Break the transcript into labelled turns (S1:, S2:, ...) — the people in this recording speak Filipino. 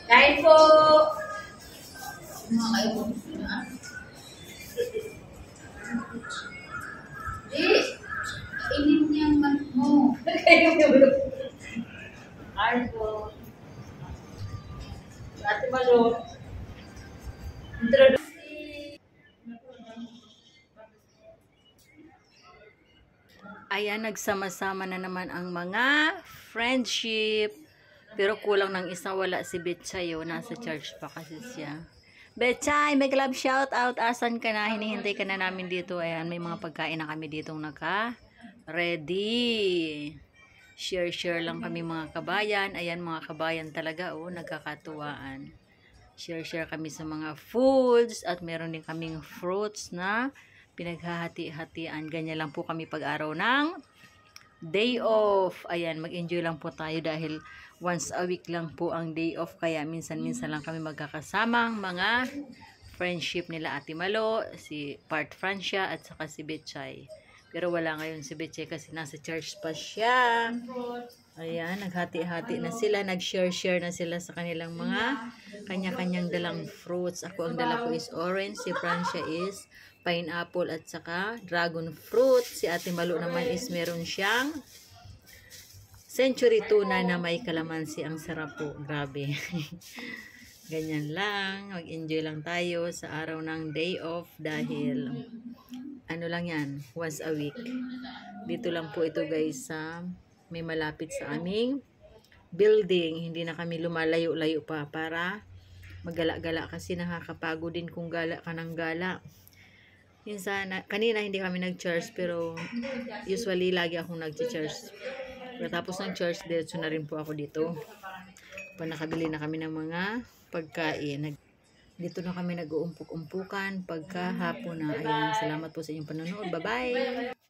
S1: Kain po! Mga kayo po. Di! Kainin niya ang manok mo. Kainin mo. Kain po. Ate Malo. Introduce. Ayan, nagsama-sama na naman ang mga friendship. Pero kulang ng isa, wala si Betchay. Nasa church pa kasi siya. Betchay, may club shout out. Asan ka na? Hinihintay ka na namin dito. Ayan, may mga pagkain na kami dito naka-ready. Share lang kami mga kabayan. Ayan, mga kabayan talaga, nagkakatuwaan. Share kami sa mga foods at meron din kaming fruits na pinaghahati-hatian. Ganyan lang po kami pag-araw ng day off. Ayan, mag-enjoy lang po tayo dahil once a week lang po ang day off. Kaya minsan-minsan lang kami magkakasamang mga friendship nila Ate Malo, si Part Francia at saka si Betchay. Pero wala ngayon si Betchay kasi nasa church pa siya. Ayan, naghati-hati na sila, nag-share na sila sa kanilang mga kanya-kanyang dalang fruits. Ako ang dala ko is orange, si Francia is pineapple at saka dragon fruit. Si Ate Malo naman is meron siyang century tuna na may kalamansi. Ang sarap po, grabe. Ganyan lang, mag-enjoy lang tayo sa araw ng day off dahil ano lang yan, once a week. Dito lang po ito guys sa may malapit sa aming building. Hindi na kami lumalayo-layo pa para maggala-gala kasi nakakapagod din kung gala ka ng gala. Minsan, kanina hindi kami nag-church pero usually lagi akong nag-church. Pagkatapos ng church, diretso na rin po ako dito. Nakabili na kami ng mga pagkain. Dito na kami nag-uumpok-umpukan pagka hapon na. Ayan, salamat po sa inyong panonood. Bye-bye!